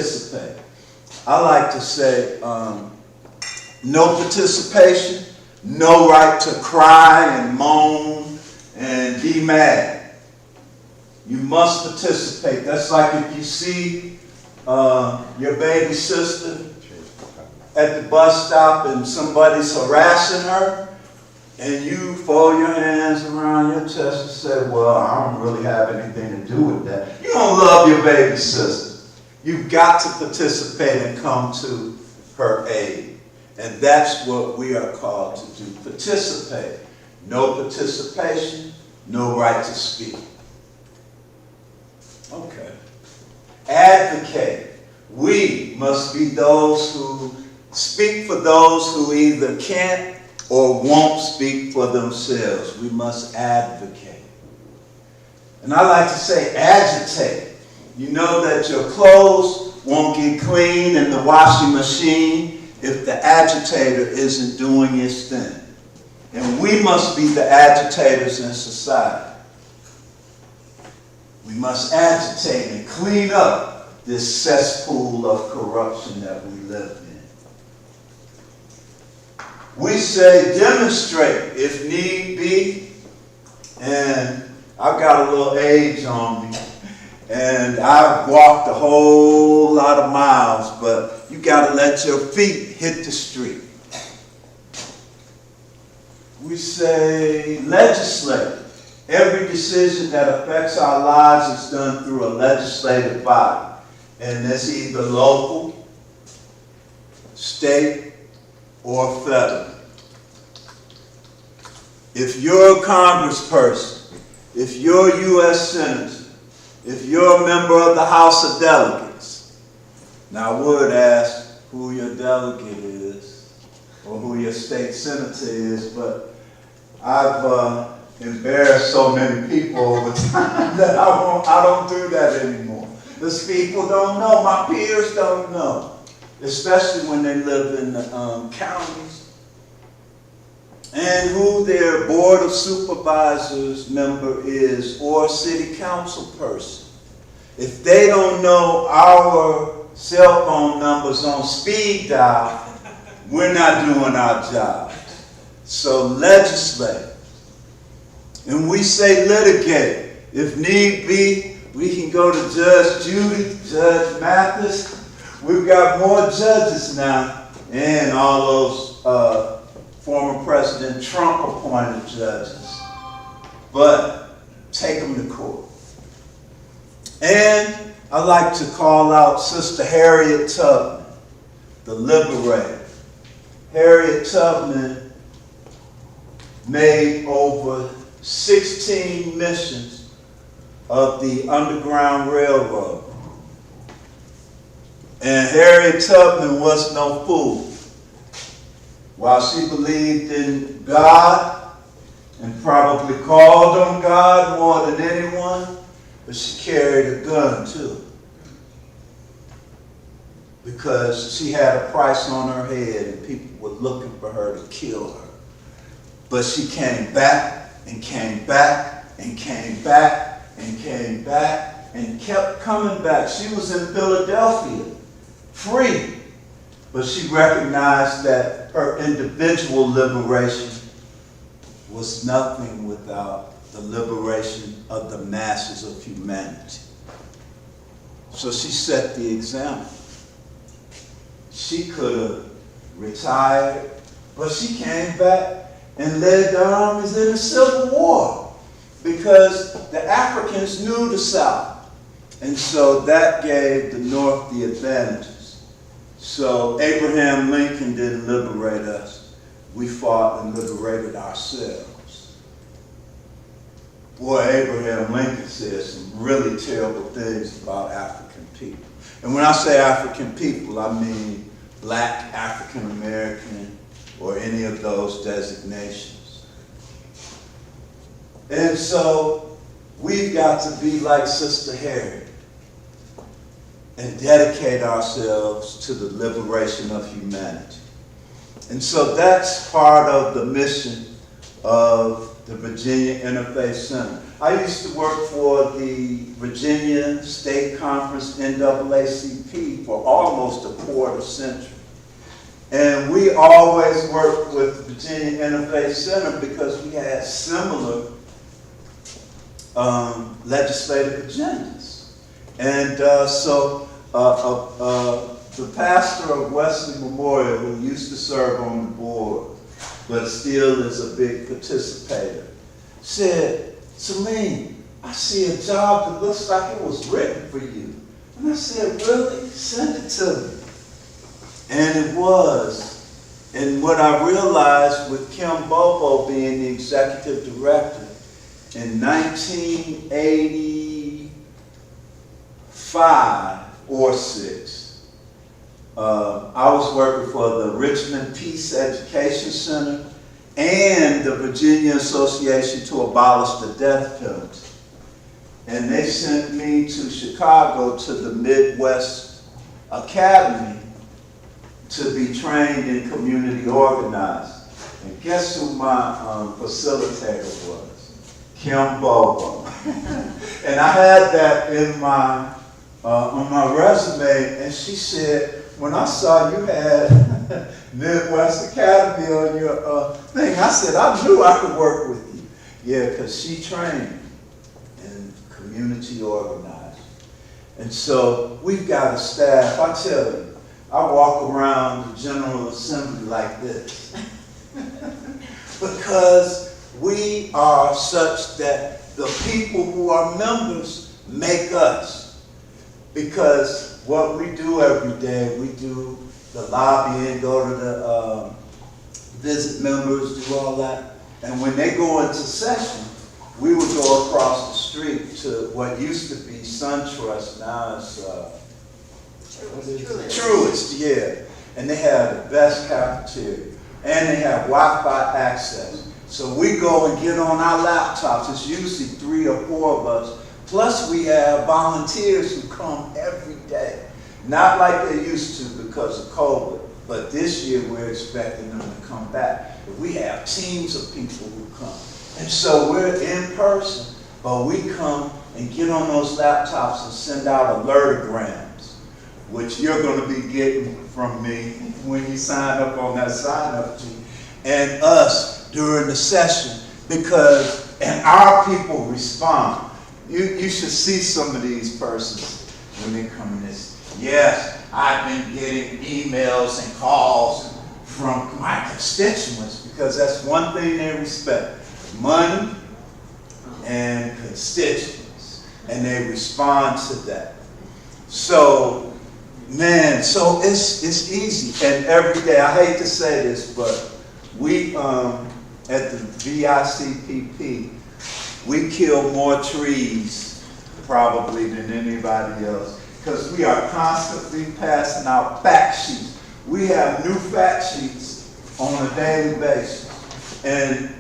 participate. I like to say, no participation, no right to cry and moan and be mad. You must participate. That's like if you see your baby sister at the bus stop and somebody's harassing her, and you fold your hands around your chest and say, well, I don't really have anything to do with that. You don't love your baby sister. You've got to participate and come to her aid. And that's what we are called to do, participate. No participation, no right to speak. Okay. Advocate. We must be those who speak for those who either can't or won't speak for themselves. We must advocate. And I like to say agitate. You know that your clothes won't get clean in the washing machine if the agitator isn't doing its thing. And we must be the agitators in society. We must agitate and clean up this cesspool of corruption that we live in. We say demonstrate if need be, and I've got a little age on me, and I've walked a whole lot of miles, but you got to let your feet hit the street. We say legislate. Every decision that affects our lives is done through a legislative body, and it's either local, state, or federal. If you're a congressperson, if you're a U.S. senator, if you're a member of the House of Delegates, now I would ask who your delegate is or who your state senator is, but I've embarrassed so many people over time that I don't do that anymore. These people don't know, my peers don't know, especially when they live in the counties, and who their board of supervisors member is or city council person. If they don't know our cell phone numbers on speed dial, we're not doing our job. So legislate. And we say litigate. If need be, we can go to Judge Judy, Judge Mathis. We've got more judges now, and all those former President Trump appointed judges. But take them to court. And I like to call out Sister Harriet Tubman, the liberator. Harriet Tubman made over 16 missions of the Underground Railroad. And Harriet Tubman was no fool. While she believed in God and probably called on God more than anyone, but she carried a gun too. Because she had a price on her head and people were looking for her to kill her. But she came back and came back and came back and came back and kept coming back. She was in Philadelphia, free. But she recognized that her individual liberation was nothing without the liberation of the masses of humanity. So she set the example. She could have retired, but she came back and led the armies in the Civil War because the Africans knew the South. And so that gave the North the advantages. So Abraham Lincoln didn't liberate us. We fought and liberated ourselves. Boy, Abraham Lincoln said some really terrible things about African people. And when I say African people, I mean black, African American, or any of those designations. And so we've got to be like Sister Harriet and dedicate ourselves to the liberation of humanity. And so that's part of the mission of the Virginia Interfaith Center. I used to work for the Virginia State Conference NAACP for almost a quarter century. And we always worked with the Virginia Interfaith Center because we had similar legislative agendas. And so the pastor of Wesley Memorial, who used to serve on the board, but still is a big participator, said, Salim, I see a job that looks like it was written for you. And I said, really? Send it to me. And it was. And what I realized with Kim Bobo being the executive director, in 1985 or 6, I was working for the Richmond Peace Education Center and the Virginia Association to Abolish the Death Penalty. And they sent me to Chicago to the Midwest Academy to be trained in community organizing. And guess who my facilitator was? Kim Bobo. And I had that in my on my resume, and she said, when I saw you had Midwest Academy on your thing, I said, I knew I could work with you. Yeah, because she trained in community organizing. And so we've got a staff. I tell you, I walk around the General Assembly like this. Because we are such that the people who are members make us. Because what we do every day, we do the lobbying, go to the visit members, do all that. And when they go into session, we would go across the street to what used to be SunTrust, now it's Truist, yeah. And they have the best cafeteria. And they have Wi-Fi access. So we go and get on our laptops. It's usually 3 or 4 of us. Plus we have volunteers who come every day. Not like they used to because of COVID, but this year we're expecting them to come back. We have teams of people who come. And so we're in person, but we come and get on those laptops and send out alertograms, which you're going to be getting from me when you sign up on that sign-up sheet, and us during the session, and our people respond. You should see some of these persons when they come in this. Yes, I've been getting emails and calls from my constituents because that's one thing they respect. Money and constituents. And they respond to that. So, man, so it's easy. And every day, I hate to say this, but we, at the VICPP, we kill more trees probably than anybody else because we are constantly passing out fact sheets. We have new fact sheets on a daily basis. And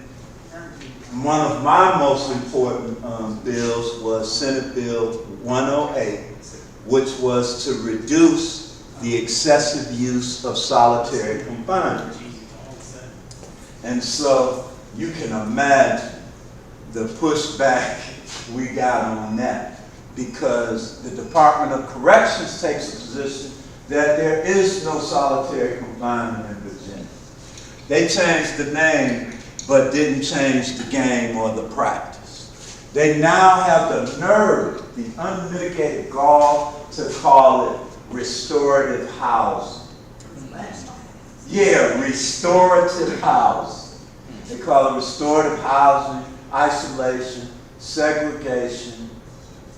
one of my most important bills was Senate Bill 108, which was to reduce the excessive use of solitary confinement. And so you can imagine the pushback we got on that, because the Department of Corrections takes a position that there is no solitary confinement in Virginia. They changed the name, but didn't change the game or the practice. They now have the nerve, the unmitigated gall, to call it restorative housing. Yeah, restorative housing. They call it restorative housing, isolation, segregation,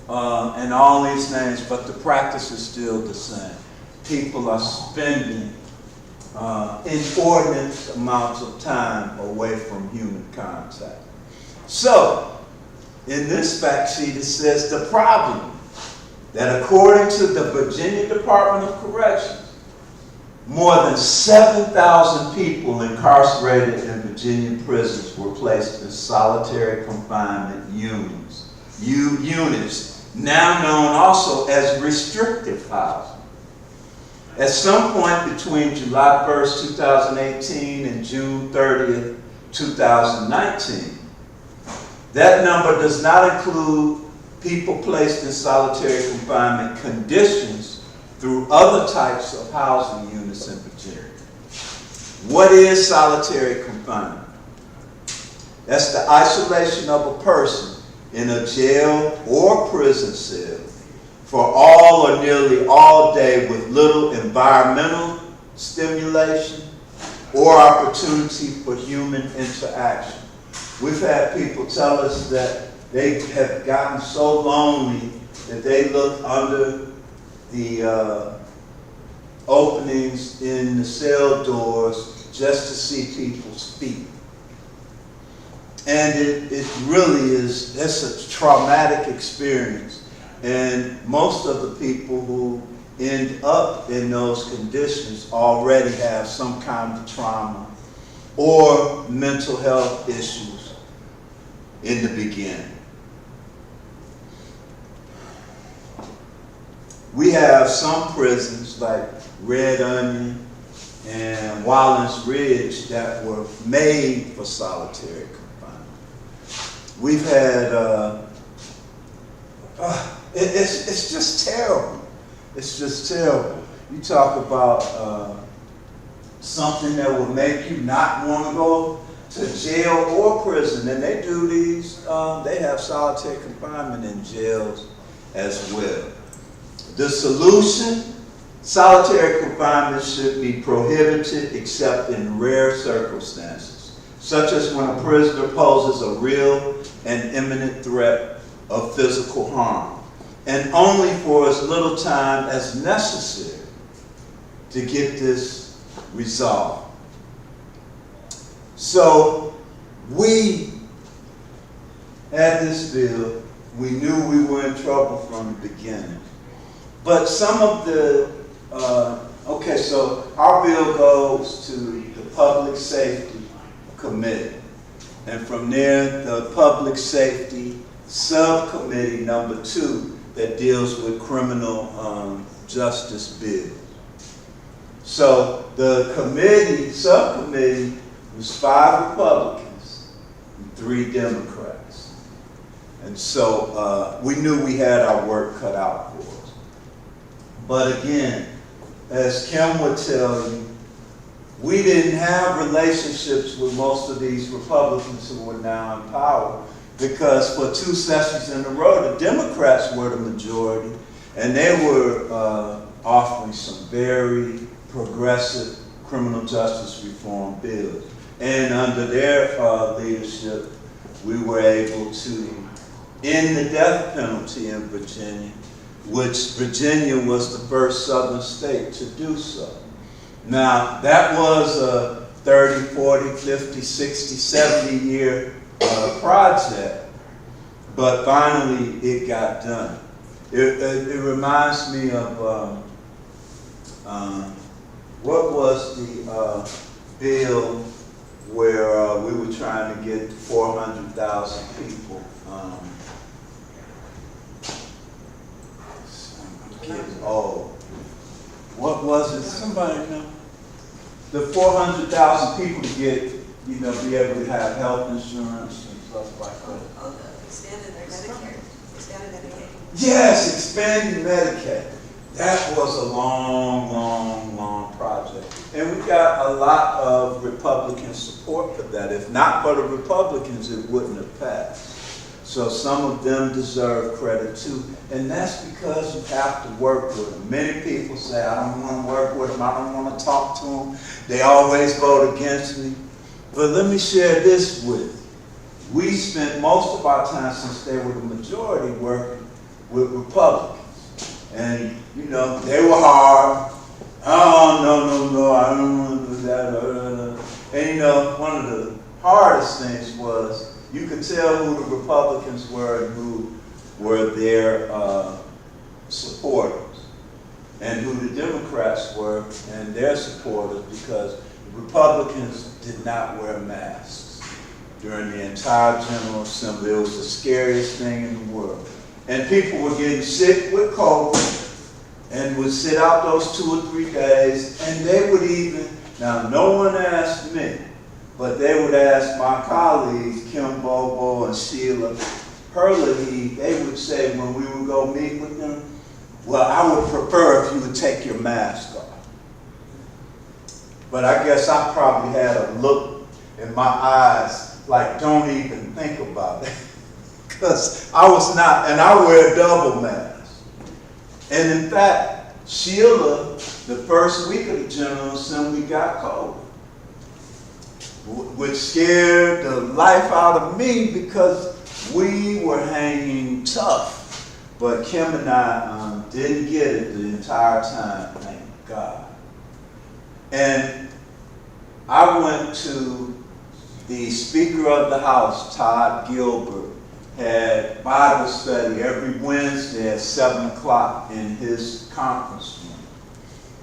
and all these names, but the practice is still the same. People are spending inordinate amounts of time away from human contact. So, in this fact sheet, it says the problem that according to the Virginia Department of Corrections, more than 7,000 people incarcerated in Virginia prisons were placed in solitary confinement units, now known also as restrictive housing. At some point between July 1st, 2018 and June 30th, 2019, That number does not include people placed in solitary confinement conditions through other types of housing units in Virginia. What is solitary confinement? That's the isolation of a person in a jail or prison cell for all or nearly all day with little environmental stimulation or opportunity for human interaction. We've had people tell us that they have gotten so lonely that they look under the openings in the cell doors just to see people's feet. And it really is, that's a traumatic experience. And most of the people who end up in those conditions already have some kind of trauma or mental health issues in the beginning. We have some prisons like Red Onion and Wallens Ridge that were made for solitary confinement. We've had, it's just terrible. It's just terrible. You talk about something that will make you not want to go to jail or prison, and they do these, they have solitary confinement in jails as well. The solution, solitary confinement should be prohibited except in rare circumstances, such as when a prisoner poses a real and imminent threat of physical harm, and only for as little time as necessary to get this resolved. So we had this bill. We knew we were in trouble from the beginning. But some of the, okay, so our bill goes to the Public Safety Committee. And from there, the Public Safety Subcommittee number 2 that deals with criminal justice bills. So the committee, subcommittee, was 5 Republicans and 3 Democrats. And so we knew we had our work cut out for us. But again, as Kim would tell you, we didn't have relationships with most of these Republicans who are now in power, because for 2 sessions in a row, the Democrats were the majority, and they were offering some very progressive criminal justice reform bills. And under their leadership, we were able to end the death penalty in Virginia, which Virginia was the first southern state to do so. Now, that was a 30, 40, 50, 60, 70 year project, but finally it got done. It reminds me of, what was the bill where we were trying to get 400,000 people, what was it? Somebody know? The 400,000 people to get, be able to have health insurance and stuff like that. Oh, the expanded Medicare. Expanded Medicaid. Yes, expanding Medicaid. That was a long, long, long project. And we got a lot of Republican support for that. If not for the Republicans, it wouldn't have passed. So some of them deserve credit too. And that's because you have to work with them. Many people say, I don't want to work with them, I don't want to talk to them. They always vote against me. But let me share this with you. We spent most of our time, since they were the majority, working with Republicans. And, they were hard. Oh, no, I don't want to do that. And, one of the hardest things was, you could tell who the Republicans were and who were their supporters, and who the Democrats were and their supporters, because the Republicans did not wear masks during the entire General Assembly. It was the scariest thing in the world. And people were getting sick with COVID and would sit out those 2 or 3 days, and they would even, now no one asked me, But they would ask my colleagues, Kim Bobo and Sheila Hurley, they would say when we would go meet with them, well, I would prefer if you would take your mask off. But I guess I probably had a look in my eyes like, don't even think about it. Because I was not, and I wear a double mask. And in fact, Sheila, the first week of the General Assembly, got COVID, which scared the life out of me because we were hanging tough. But Kim and I didn't get it the entire time, thank God. And I went to the Speaker of the House, Todd Gilbert, had Bible study every Wednesday at 7 o'clock in his conference room.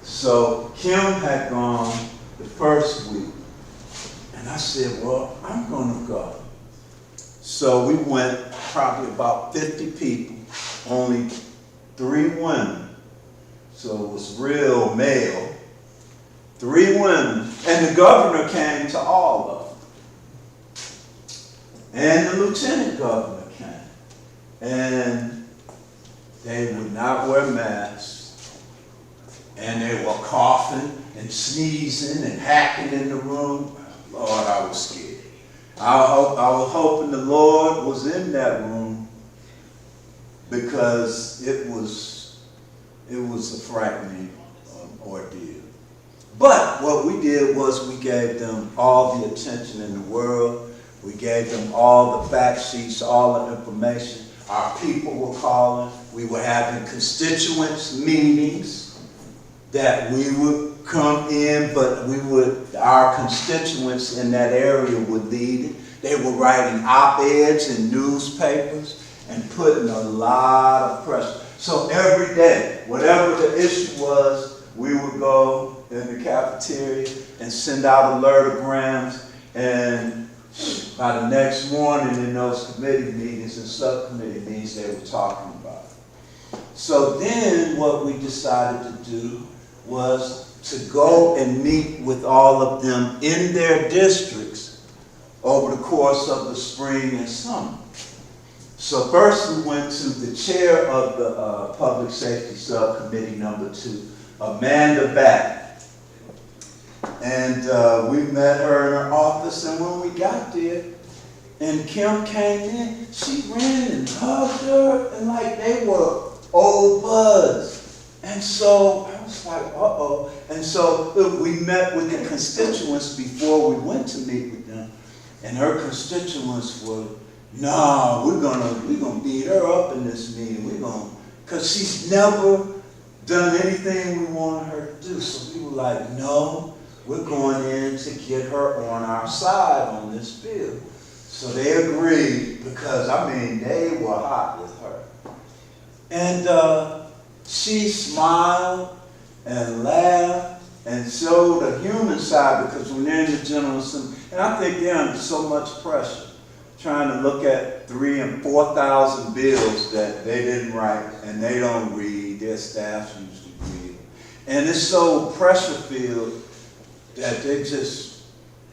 So Kim had gone the first week. And I said, well, I'm going to go. So we went, probably about 50 people, only 3 women. So it was real male. 3 women. And the governor came to all of them. And the lieutenant governor came. And they would not wear masks. And they were coughing and sneezing and hacking in the room. Lord, I was scared. I was hoping the Lord was in that room because it was a frightening ordeal. But what we did was we gave them all the attention in the world. We gave them all the fact sheets, all the information. Our people were calling. We were having constituents meetings that we would come in, but our constituents in that area would lead it. They were writing op-eds in newspapers and putting a lot of pressure. So every day, whatever the issue was, we would go in the cafeteria and send out alertograms, and by the next morning in those committee meetings and subcommittee meetings, they were talking about it. So then what we decided to do was to go and meet with all of them in their districts over the course of the spring and summer. So first we went to the chair of the Public Safety Subcommittee number 2, Amanda Back. And we met her in her office, and when we got there, and Kim came in, she ran and hugged her, and like they were old buds. And so I was like, uh-oh. And so we met with the constituents before we went to meet with them. And her constituents were, no, we're gonna beat her up in this meeting. Because she's never done anything we wanted her to do. So we were like, no, we're going in to get her on our side on this bill. So they agreed because, they were hot with her. And she smiled and laughed and showed a human side, because when they're in the General Assembly, and I think they're under so much pressure, trying to look at 3,000 and 4,000 bills that they didn't write and they don't read, their staff usually read. And it's so pressure-filled that they just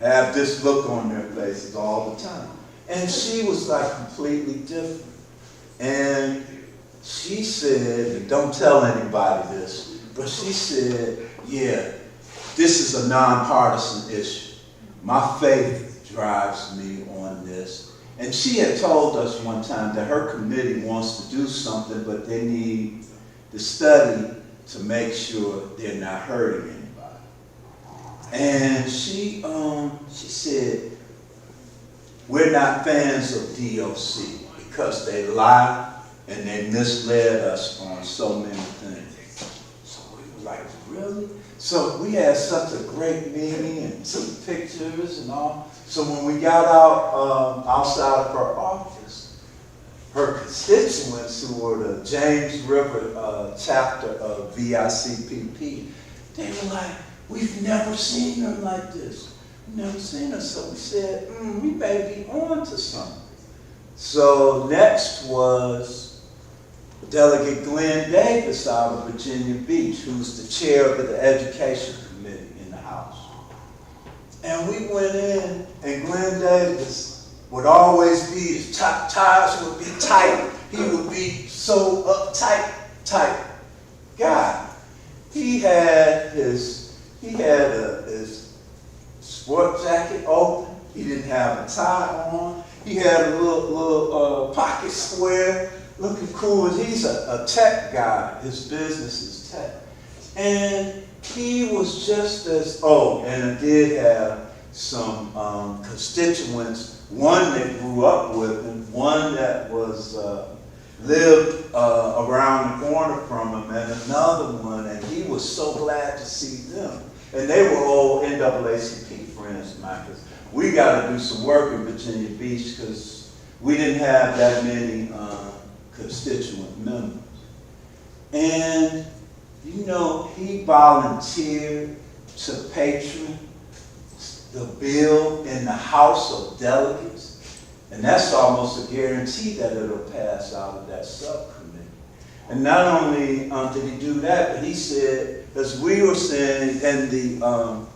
have this look on their faces all the time. And she was like completely different. And she said, and don't tell anybody this, but she said, yeah, this is a nonpartisan issue. My faith drives me on this. And she had told us one time that her committee wants to do something, but they need the study to make sure they're not hurting anybody. And she said, we're not fans of DOC because they lie and they misled us on so many things. So we were like, really? So we had such a great meeting and took pictures and all. So when we got out outside of her office, her constituents, who were the James River chapter of VICPP, they were like, we've never seen her like this. We've never seen her. So we said, we may be on to something. So next was Delegate Glenn Davis out of Virginia Beach, who's the chair of the Education Committee in the House. And we went in, and Glenn Davis would always be, his ties would be tight. He would be so uptight, tight guy. He had his sport jacket open. He didn't have a tie on. He had a little pocket square, looking cool. He's a tech guy. His business is tech. And he was just as, and I did have some constituents, one that grew up with him, one that was lived around the corner from him, and another one, and he was so glad to see them. And they were old NAACP friends of mine, because we got to do some work in Virginia Beach, because we didn't have that many constituent members. And, you know, he volunteered to patron the bill in the House of Delegates, and that's almost a guarantee that it'll pass out of that subcommittee. And not only did he do that, but he said, as we were saying, and the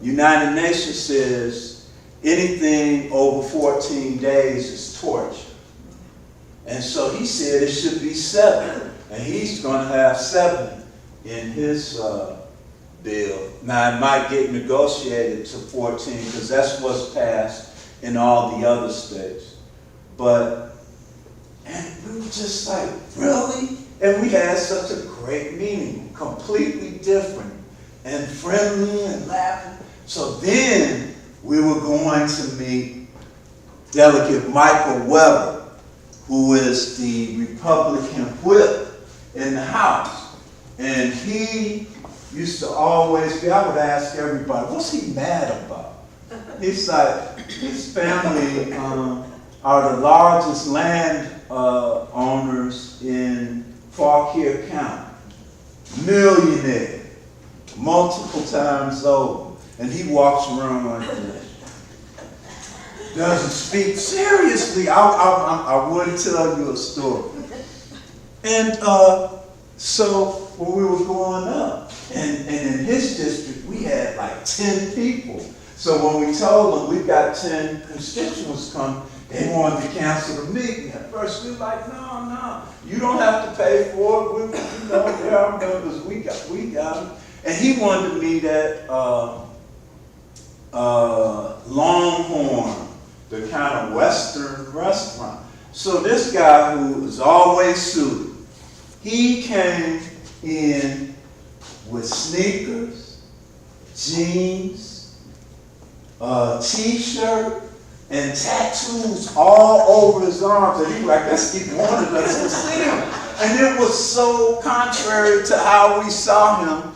United Nations says anything over 14 days is torture. And so he said it should be 7, and he's going to have 7 in his bill. Now, it might get negotiated to 14, because that's what's passed in all the other states. But, and we were just like, really? And we had such a great meeting, completely different and friendly and laughing. So then we were going to meet Delegate Michael Weber, who is the Republican whip in the House. And he used to always be, I would ask everybody, what's he mad about? He's like, his family are the largest land owners in Fauquier County. Millionaire, multiple times over. And he walks around like this. Doesn't speak seriously. I wouldn't tell you a story. And so when we were growing up, and in his district, we had like 10 people. So when we told them we got 10 constituents come, they wanted to cancel the meeting. At first we were like, no, you don't have to pay for it. They're our members. We got them. And he wanted to meet at Longhorn, the kind of Western restaurant. So this guy who was always suited, he came in with sneakers, jeans, t-shirt, and tattoos all over his arms. And he was like, he wanted us to see him. And it was so contrary to how we saw him.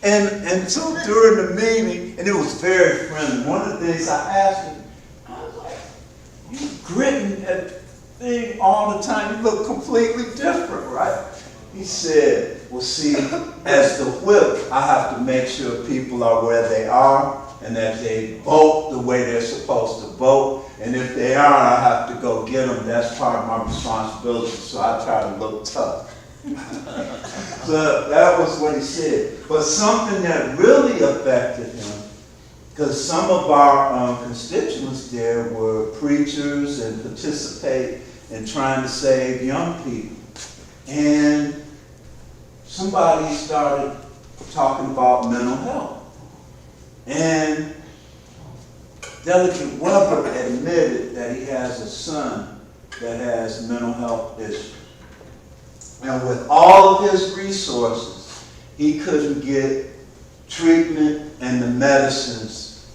And so during the meeting, and it was very friendly, one of the things I asked him, I was like, you gritting at the thing all the time, you look completely different, right? He said, well, see, as the whip, I have to make sure people are where they are and that they vote the way they're supposed to vote. And if they aren't, I have to go get them. That's part of my responsibility, so I try to look tough. So that was what he said. But something that really affected him, because some of our constituents there were preachers and participate in trying to save young people. And somebody started talking about mental health. And Delegate Weber admitted that he has a son that has mental health issues. And with all of his resources, he couldn't get treatment and the medicines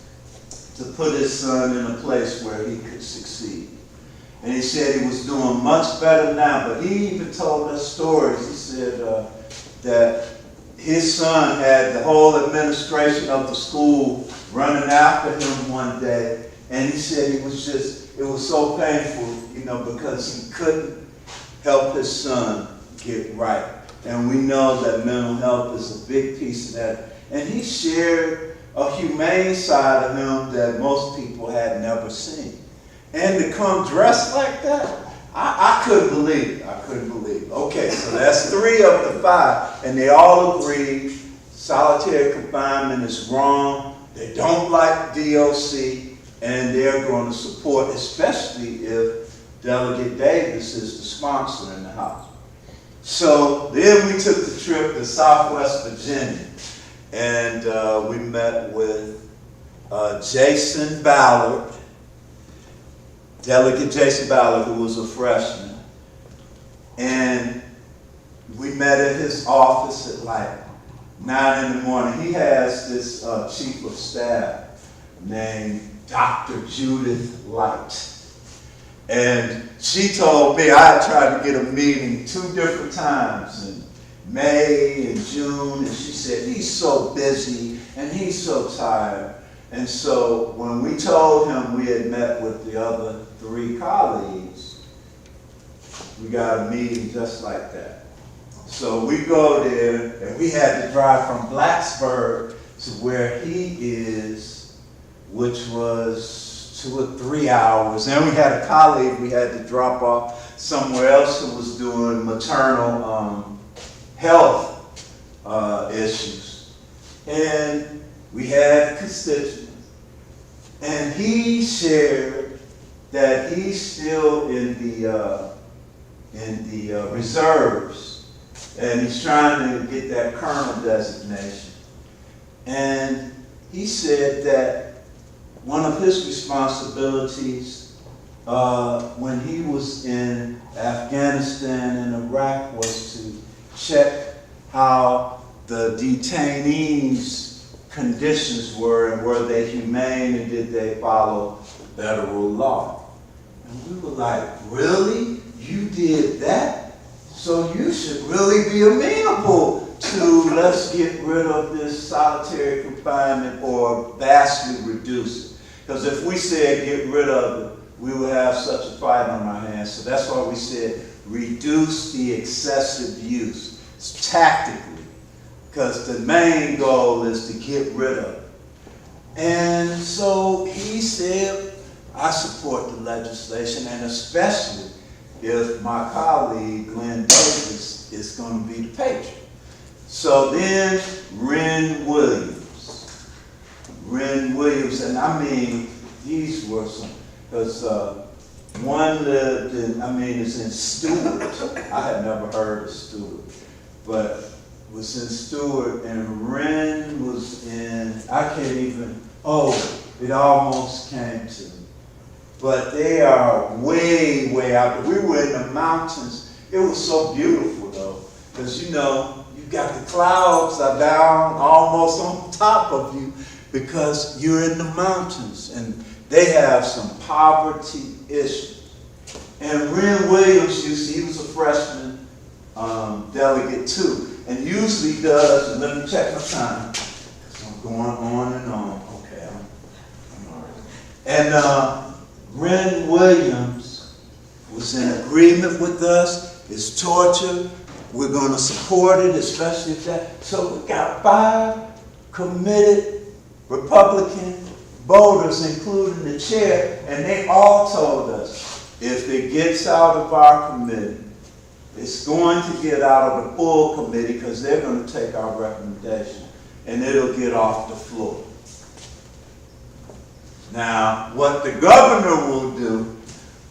to put his son in a place where he could succeed. And he said he was doing much better now, but he even told us stories. He said that his son had the whole administration of the school running after him one day, and he said it was so painful, because he couldn't help his son get right. And we know that mental health is a big piece of that. And he shared a humane side of him that most people had never seen. And to come dressed like that, I couldn't believe it. I couldn't believe it. Okay, so that's 3 of the 5, and they all agreed solitary confinement is wrong, They don't like DOC, and they're going to support, especially if Delegate Davis is the sponsor in the House. So then we took the trip to Southwest Virginia, and we met with Jason Ballard, Delegate Jason Ballard, who was a freshman, and we met at his office at like 9 in the morning. He has this chief of staff named Dr. Judith Light. And she told me, I had tried to get a meeting 2 different times in May and June, and she said, he's so busy and he's so tired. And so when we told him we had met with the other 3 colleagues, we got a meeting just like that. So we go there, and we had to drive from Blacksburg to where he is, which was 2 or 3 hours. And we had a colleague we had to drop off somewhere else who was doing maternal health issues. And we had constituents. And he shared that he's still in the reserves. And he's trying to get that colonel designation. And he said that one of his responsibilities when he was in Afghanistan and Iraq was to check how the detainees' conditions were, and were they humane, and did they follow federal law. And we were like, really? You did that? So you should really be amenable to let's get rid of this solitary confinement or vastly reduce it. Because if we said get rid of it, we would have such a fight on our hands. So that's why we said reduce the excessive use tactically. Because the main goal is to get rid of it. And so he said, I support the legislation, and especially if my colleague, Glenn Davis, is going to be the patron. So then, Ren Williams, and I mean, these were some, because one lived in, is in Stewart. I had never heard of Stewart, but was in Stewart, and Ren was in, I can't even, it almost came to me. But they are way, way out there. We were in the mountains. It was so beautiful, though, because, you got the clouds are down almost on top of you because you're in the mountains, and they have some poverty issues. And Ren Williams, he was a freshman delegate, too, and usually does, and let me check my time, because I'm going on and on. Okay, I'm all right. And Ren Williams was in agreement with us. It's torture. We're going to support it, especially if that. So we got 5 committed Republican voters, including the chair, and they all told us if it gets out of our committee, it's going to get out of the full committee because they're going to take our recommendation and it'll get off the floor. Now, what the governor will do,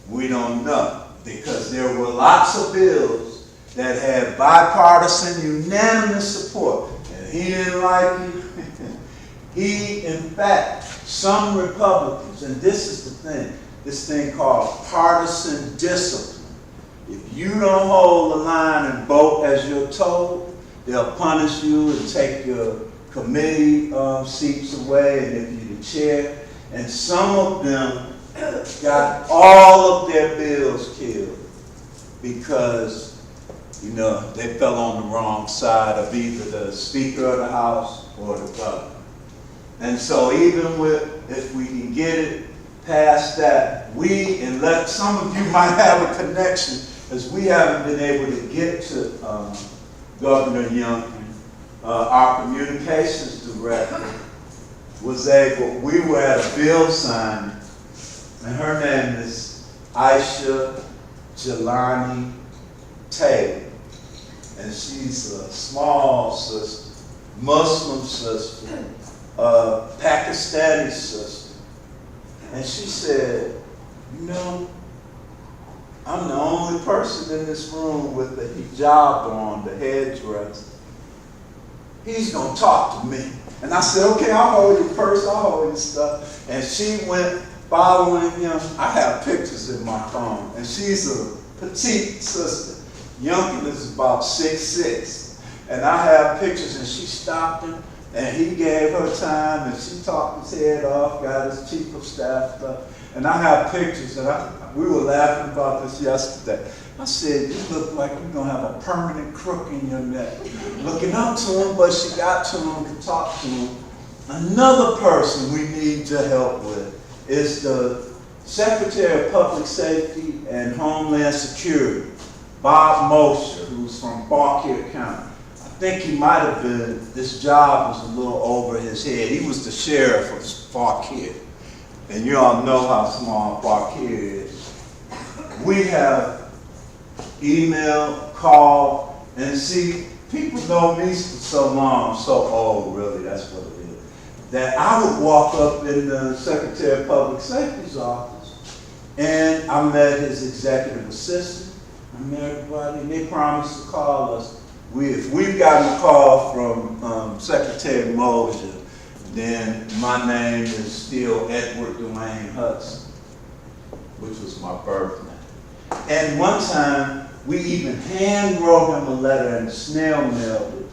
we don't know, because there were lots of bills that had bipartisan, unanimous support, and he didn't like it. He, in fact, some Republicans, and this is the thing, this thing called partisan discipline. If you don't hold the line and vote as you're told, they'll punish you and take your committee seats away, and if you're the chair. And some of them got all of their bills killed because, they fell on the wrong side of either the Speaker of the House or the governor. And so even if we can get it past that, and let some of you might have a connection, as we haven't been able to get to Governor Youngkin, our communications director we were at a bill signing, and her name is Aisha Jelani Taylor, and she's a small sister, Muslim sister, Pakistani sister. And she said, you know, I'm the only person in this room with the hijab on, the headdress. He's going to talk to me. And I said, okay, I'll hold your purse, I'll hold your stuff. And she went following him. I have pictures in my phone. And she's a petite sister. Youngkin is about 6'6". And I have pictures, and she stopped him, and he gave her time, and she talked his head off, got his chief of staff stuff. And I have pictures, and we were laughing about this yesterday. I said, you look like you're going to have a permanent crook in your neck. Looking up to him, but she got to him to talk to him. Another person we need to help with is the Secretary of Public Safety and Homeland Security, Bob Mosher, who's from Fauquier County. I think he might have been, this job was a little over his head. He was the sheriff of Fauquier. And you all know how small Fauquier is. We have email, call, and see, people know me for so long, so old, really, that's what it is, that I would walk up in the Secretary of Public Safety's office, and I met his executive assistant, I met everybody, and they promised to call us. If we've gotten a call from Secretary Mosher, then my name is still Edward Dwayne Hudson, which was my birth name. And one time, we even hand wrote him a letter and snail mailed it.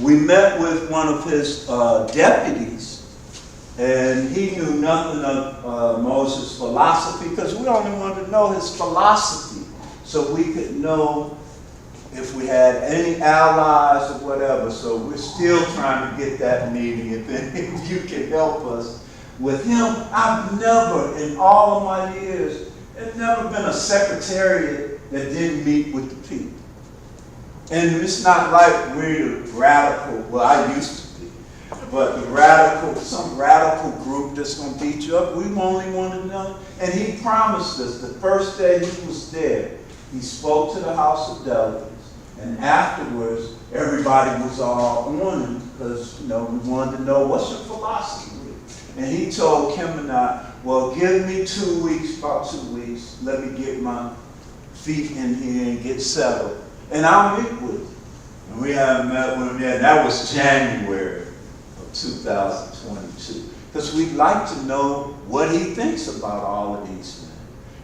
We met with one of his deputies, and he knew nothing of Moses' philosophy, because we only wanted to know his philosophy so we could know if we had any allies or whatever. So we're still trying to get that meeting. If any of you can help us with him, I've never, in all of my years, there's never been a secretariat that didn't meet with the people. And it's not like we're the radical, well, I used to be, but the radical, some radical group that's going to beat you up. We only want to know. And he promised us the first day he was there, he spoke to the House of Delegates, and afterwards, everybody was all on him because, you know, we wanted to know, what's your philosophy? And he told Kim and I, well, give me 2 weeks, about 2 weeks, let me get my feet in here and get settled, and I'll meet with you. And we haven't met with him yet. That was January of 2022. Because we'd like to know what he thinks about all of these things,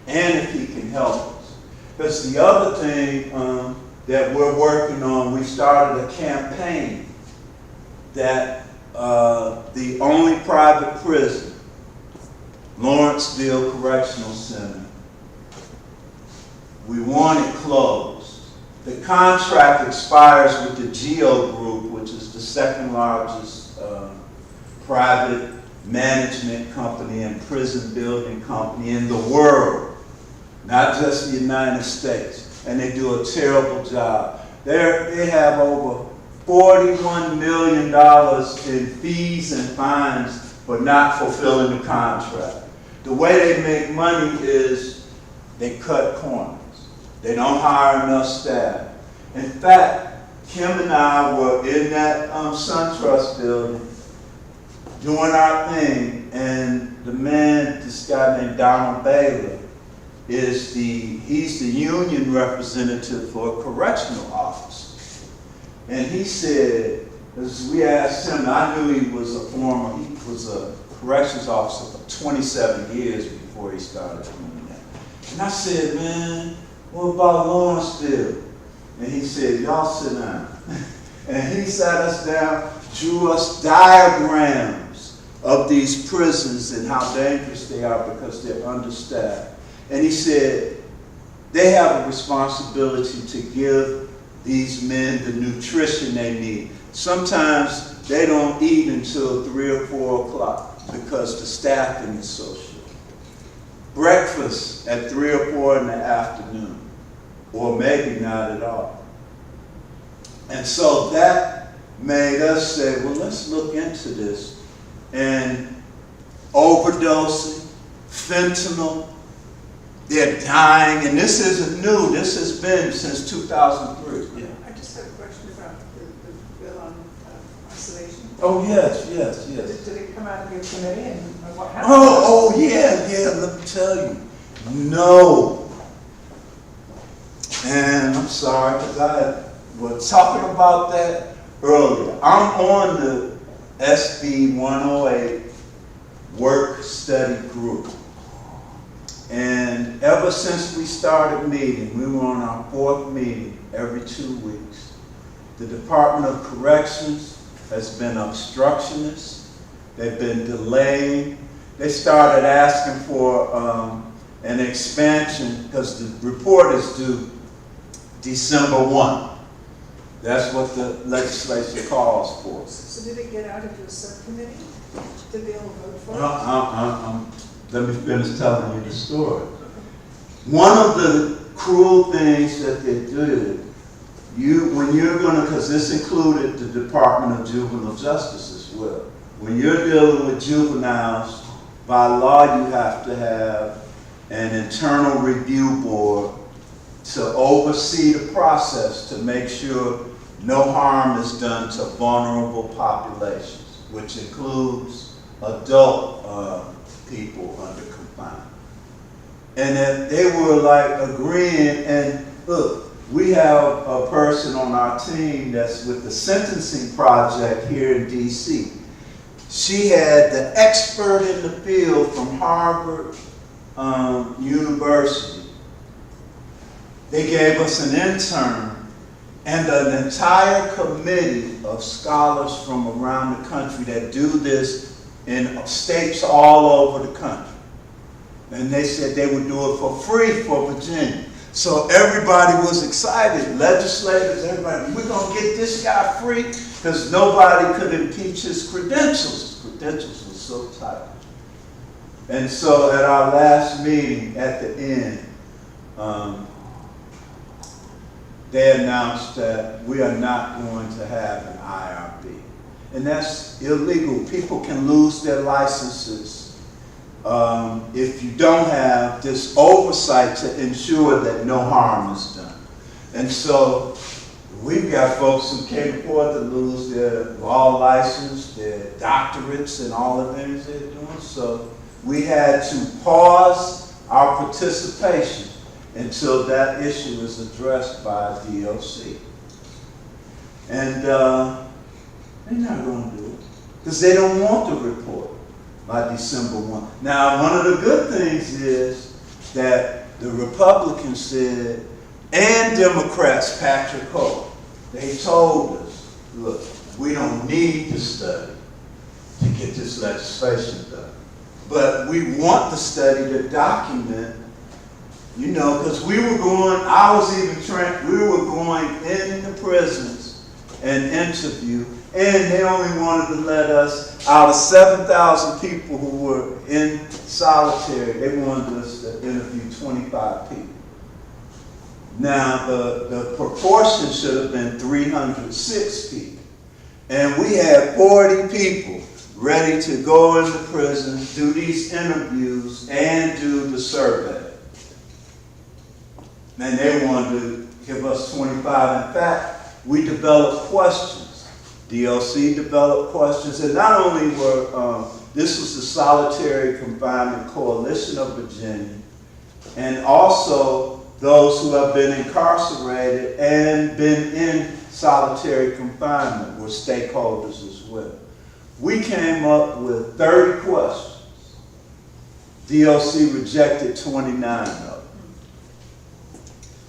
and if he can help us. Because the other thing that we're working on, we started a campaign that the only private prison, Lawrenceville Correctional Center, we want it closed. The contract expires with the GEO Group, which is the second largest private management company and prison building company in the world, not just the United States. And they do a terrible job. They have over $41 million in fees and fines for not fulfilling the contract. The way they make money is they cut corners. They don't hire enough staff. In fact, Kim and I were in that SunTrust building doing our thing, and the man, this guy named Donald Baylor, he's the union representative for correctional officers. And he said, as we asked him, I knew he was a corrections officer for 27 years before he started doing that. And I said, man, what about Lawrenceville? And he said, y'all sit down. And he sat us down, drew us diagrams of these prisons and how dangerous they are because they're understaffed. And he said, they have a responsibility to give these men the nutrition they need. Sometimes they don't eat until 3 or 4 o'clock because the staffing is so short. Breakfast at 3 or 4 in the afternoon, or maybe not at all. And so that made us say, well, let's look into this. And overdosing, fentanyl, they're dying, and this isn't new. This has been since 2003. I just have a question about the bill on isolation. Oh, yes, yes, yes. Did it come out of your committee and what happened? Oh, yeah, let me tell you. No. And I'm sorry, because I was talking about that earlier. I'm on the SB 108 work study group. And ever since we started meeting, we were on our 4th meeting every 2 weeks. The Department of Corrections has been obstructionist. They've been delaying. They started asking for an expansion because the report is due December 1. That's what the legislature calls for. So did it get out of your subcommittee? Did they all vote for it? Let me finish telling you the story. One of the cruel things that they did, when you're going to, because this included the Department of Juvenile Justice as well. When you're dealing with juveniles, by law you have to have an internal review board to oversee the process to make sure no harm is done to vulnerable populations, which includes adult people under confinement. And then they were like agreeing, and look, we have a person on our team that's with the sentencing project here in DC. She had the expert in the field from Harvard University. They gave us an intern and an entire committee of scholars from around the country that do this in states all over the country. And they said they would do it for free for Virginia. So everybody was excited, legislators, everybody, we're going to get this guy free, because nobody could impeach his credentials. His credentials were so tight. And so at our last meeting at the end, they announced that we are not going to have an IRB. And that's illegal. People can lose their licenses if you don't have this oversight to ensure that no harm is done. And so we've got folks who can't afford to lose their law license, their doctorates, and all the things they're doing. So we had to pause our participation until that issue is addressed by DOC. And they're not going to do it because they don't want the report by December 1. Now, one of the good things is that the Republicans said, and Democrats, Patrick Hope, they told us, look, we don't need to study to get this legislation done. But we want the study to document, you know, because we were going, we were going in the prisons and interview, and they only wanted to let us, out of 7,000 people who were in solitary, they wanted us to interview 25 people. Now, the proportion should have been 306 people. And we had 40 people ready to go into prison, do these interviews, and do the survey. And they wanted to give us 25. In fact, we developed questions. DOC developed questions, and not only were, this was the Solitary Confinement Coalition of Virginia, and also those who have been incarcerated and been in solitary confinement were stakeholders as well. We came up with 30 questions. DOC rejected 29 of them.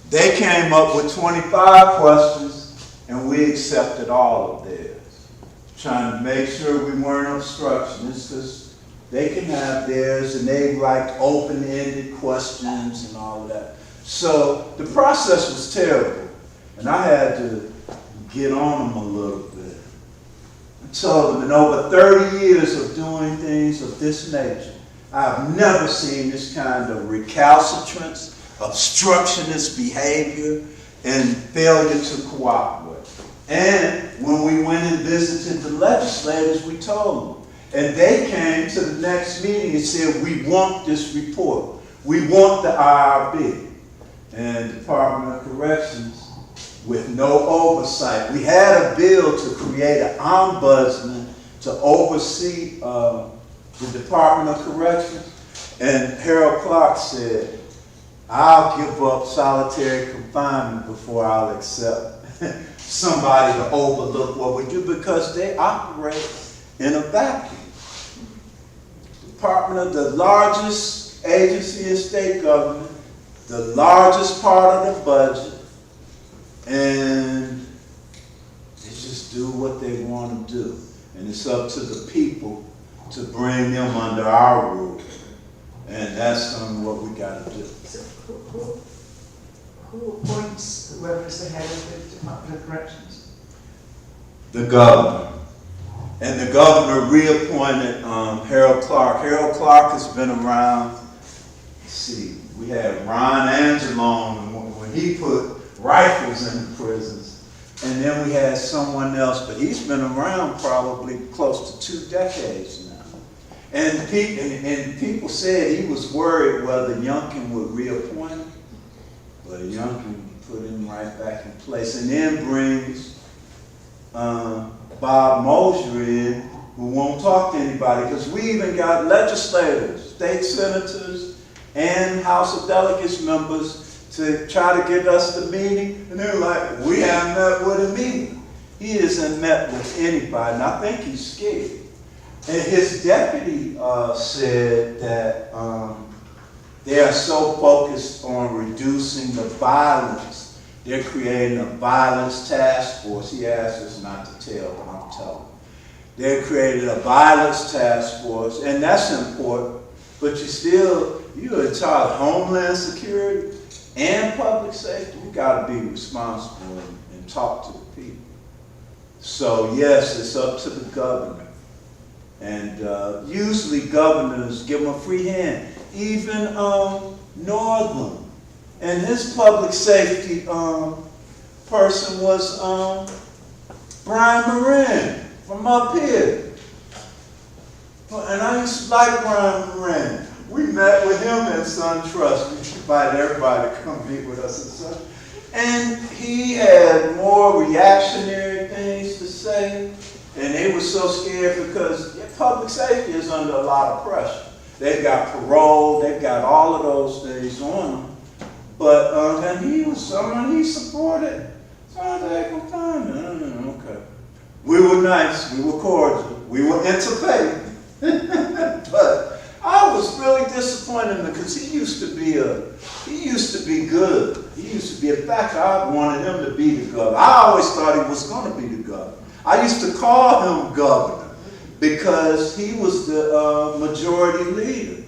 They came up with 25 questions, and we accepted all of theirs, trying to make sure we weren't obstructionists, because they can have theirs, and they liked open-ended questions and all of that. So the process was terrible, and I had to get on them a little bit. I told them, in over 30 years of doing things of this nature, I've never seen this kind of recalcitrance, obstructionist behavior, and failure to cooperate. And when we went and visited the legislators, we told them. And they came to the next meeting and said, we want this report. We want the IRB. And Department of Corrections, with no oversight. We had a bill to create an ombudsman to oversee the Department of Corrections. And Harold Clark said, I'll give up solitary confinement before I'll accept somebody to overlook what we do, because they operate in a vacuum. Department of the largest agency in state government, the largest part of the budget, and they just do what they want to do. And it's up to the people to bring them under our rule. And that's what we got to do. So who appoints whoever's the head of the Department of Corrections? The governor. And the governor reappointed Harold Clark. Harold Clark has been around. Let's see, we had Ron Angelone when he put rifles in the prisons. And then we had someone else, but he's been around probably close to 2 decades now. And people said he was worried whether Youngkin would reappoint him, but Youngkin put him right back in place. And then brings Bob Mosher in, who won't talk to anybody, because we even got legislators, state senators, and House of Delegates members to try to get us the meeting, and they're like, we haven't met with him either. He hasn't met with anybody, and I think he's scared. And his deputy said that they are so focused on reducing the violence, they're creating a violence task force. He asked us not to tell, but I'm telling. They're creating a violence task force, and that's important, but you're in charge of Homeland Security and public safety. You got to be responsible and talk to the people. So yes, it's up to the governor. And usually governors give them a free hand. Even Northam and his public safety person was Brian Moran from up here. And I used to like Brian Moran. We met with him at SunTrust. We invited everybody to come meet with us at SunTrust. And he had more reactionary things to say. And they were so scared because public safety is under a lot of pressure. They've got parole, they've got all of those things on them. But, and he was someone he supported. Solitary confinement. Okay. We were nice, we were cordial, we were interfaith. But I was really disappointed because he used to be good. He used to be, in fact, I wanted him to be the governor. I always thought he was going to be the governor. I used to call him governor because he was the majority leader.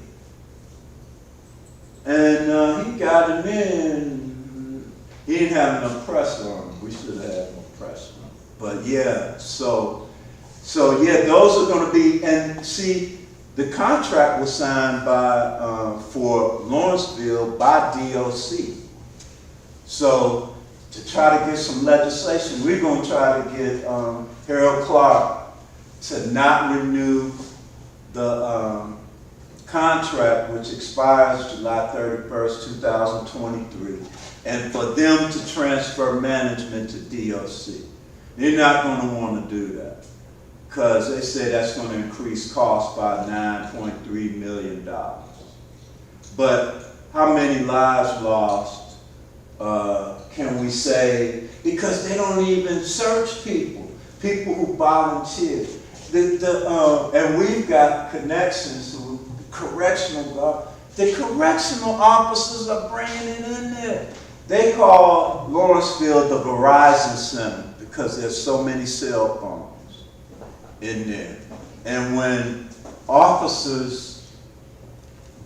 And he got him in. He didn't have enough press on him. We should have had more press on him. But yeah, so yeah, those are going to be, and see, the contract was signed by, for Lawrenceville by DOC. So to try to get some legislation, we're going to try to get Harold Clark to not renew the contract, which expires July 31st, 2023, and for them to transfer management to DOC. They're not going to want to do that because they say that's going to increase costs by $9.3 million. But how many lives lost can we say? Because they don't even search people who volunteer. And we've got connections to correctional guard. The correctional officers are bringing it in there. They call Lawrenceville the Verizon Center because there's so many cell phones in there. And when officers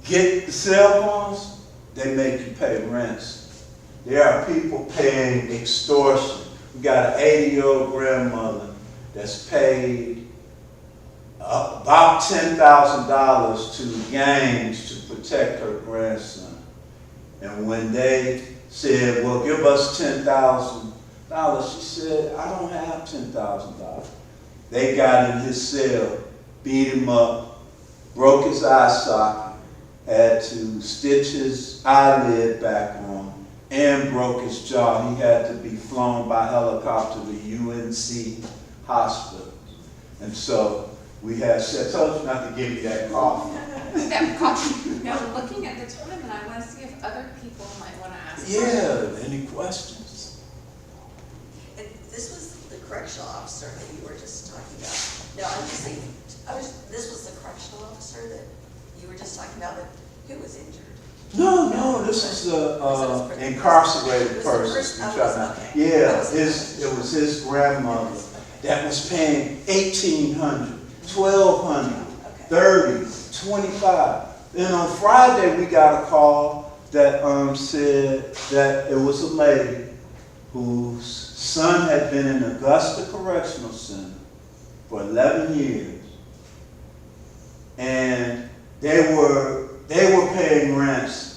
get the cell phones, they make you pay rents. There are people paying extortion. We got an 80-year-old grandmother that's paid about $10,000 to gangs to protect her grandson. And when they said, well, give us $10,000, she said, I don't have $10,000. They got in his cell, beat him up, broke his eye socket, had to stitch his eyelid back on, and broke his jaw. He had to be flown by helicopter to UNC hospital. And so We had, I told you not to give me that cough. That coffee. No, looking at the time, and I want to see if other people might want to ask. Yeah, any questions? And this was the correctional officer that you were just talking about. No, I'm just saying, this was the correctional officer that you were just talking about, but who was injured? No, this is the incarcerated person. Yeah, it was his grandmother that was paying $1,800, $1,200, $30, $25. Then on Friday we got a call that said that it was a lady whose son had been in Augusta Correctional Center for 11 years, and they were paying ransom.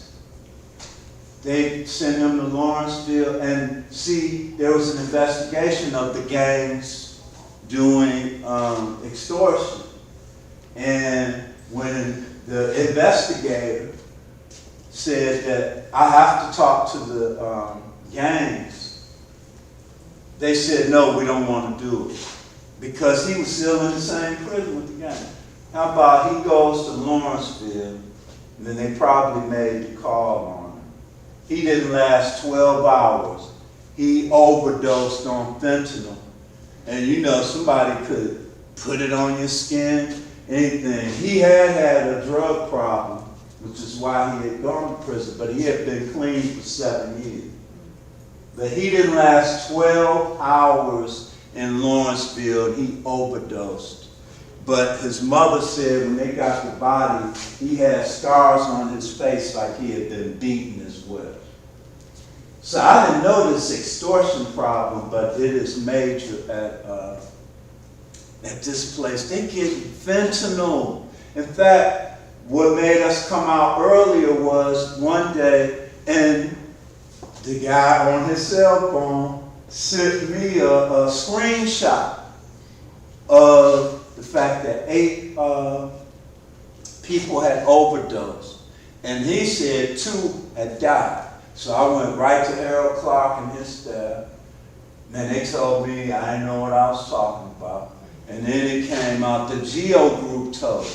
They sent him to Lawrenceville, and see, there was an investigation of the gangs doing extortion. And when the investigator said that I have to talk to the gangs, they said, no, we don't want to do it. Because he was still in the same prison with the gang. How about he goes to Lawrenceville, and then they probably made the call on him. He didn't last 12 hours. He overdosed on fentanyl. And you know, somebody could put it on your skin, anything. He had a drug problem, which is why he had gone to prison, but he had been clean for 7 years. But he didn't last 12 hours in Lawrenceville. He overdosed. But his mother said when they got the body, he had scars on his face like he had been beaten as well. So I didn't know this extortion problem, but it is major at this place. They get fentanyl. In fact, what made us come out earlier was one day, and the guy on his cell phone sent me a screenshot of the fact that 8 people had overdosed. And he said 2 had died. So I went right to Harold Clark and his staff. Man, they told me I didn't know what I was talking about. And then it came out, the GEO group told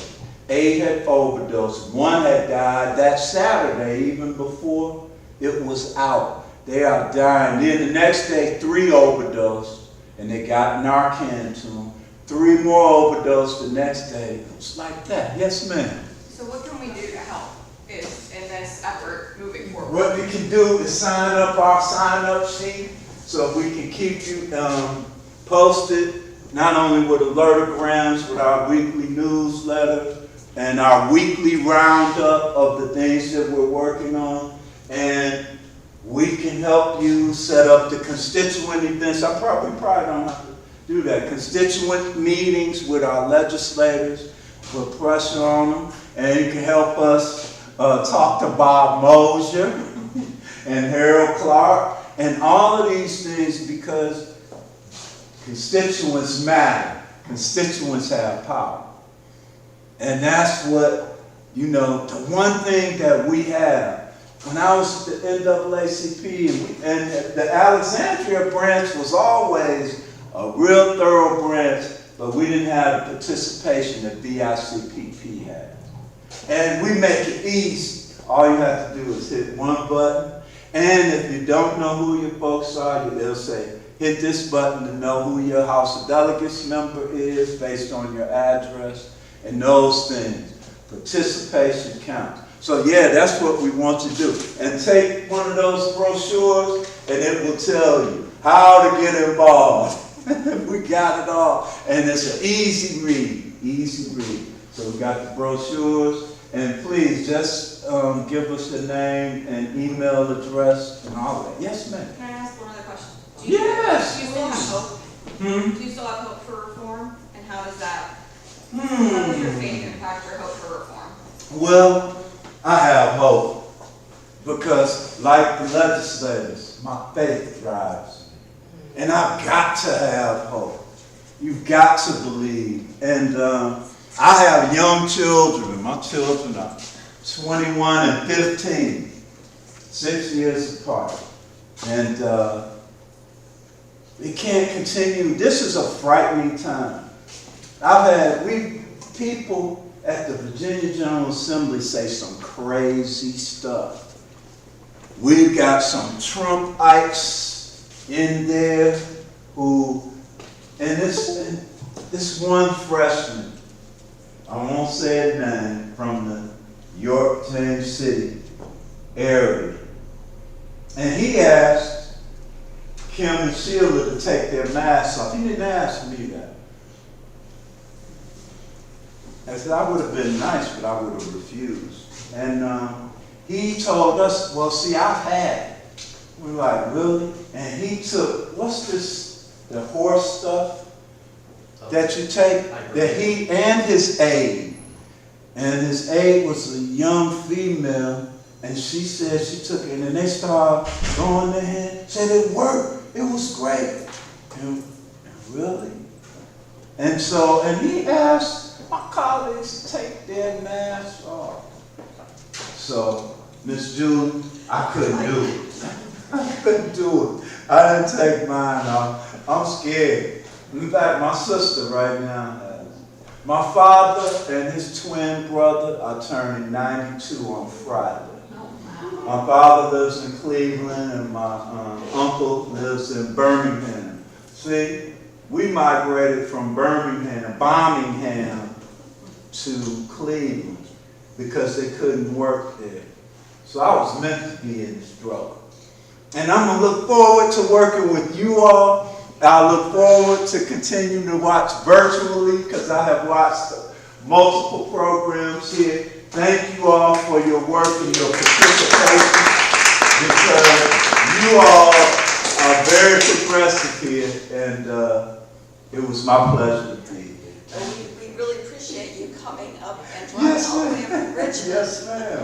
8 had overdosed. 1 had died that Saturday, even before it was out. They are dying. Then the next day, 3 overdosed, and they got Narcan to them. 3 more overdosed the next day. It was like that. Yes, ma'am. So what can we do to help in this effort moving forward? What we can do is sign up our sign-up sheet so we can keep you posted, not only with alertograms, with our weekly newsletter, and our weekly roundup of the things that we're working on. And we can help you set up the constituent events. I probably don't have to do that. Constituent meetings with our legislators, put pressure on them, and you can help us talk to Bob Mosier and Harold Clark and all of these things, because constituents matter. Constituents have power. And that's what, you know, the one thing that we have. When I was at the NAACP, and the Alexandria branch was always a real thorough branch, but we didn't have the participation that BICPP had. And we make it easy. All you have to do is hit one button. And if you don't know who your folks are, they'll say, hit this button to know who your House of Delegates member is based on your address and those things. Participation counts. So yeah, that's what we want to do. And take one of those brochures and it will tell you how to get involved. We got it all. And it's an easy read, easy read. So we got the brochures. And please just give us the name and email address and all that. Yes, ma'am. Can I ask one other question? Yes. Do you still have hope? Hmm? Do you still have hope for reform? And how does that, how does your faith impact your hope for reform? Well, I have hope because, like the legislators, my faith drives me. And I've got to have hope. You've got to believe. And I have young children. My children are 21 and 15, 6 years apart. And it can't continue. This is a frightening time. people at the Virginia General Assembly say some crazy stuff. We've got some Trumpites in there who, and this one freshman, I won't say his name, from the York, James City area. And he asked Kim and Sheila to take their masks off. He didn't ask me that. I said, I would have been nice, but I would have refused. And he told us, well, see, I've had it. We're like, really? And he took, what's this, the horse stuff that you take? That he and his aide. And his aide was a young female, and she said she took it, and they started going ahead, said it worked. It was great. And really? And so, and he asked my colleagues to take their masks off. So, Miss Julie, I couldn't do it. I couldn't do it. I didn't take mine off. I'm scared. In fact, my sister right now has. My father and his twin brother are turning 92 on Friday. My father lives in Cleveland and my uncle lives in Birmingham. See, we migrated from Birmingham to Cleveland because they couldn't work there. So I was meant to be in this struggle. And I'm going to look forward to working with you all. I look forward to continuing to watch virtually because I have watched multiple programs here. Thank you all for your work and your participation because you all are very progressive here, and it was my pleasure to be here. We really appreciate you coming up and driving all the way up from Richmond. Yes, ma'am.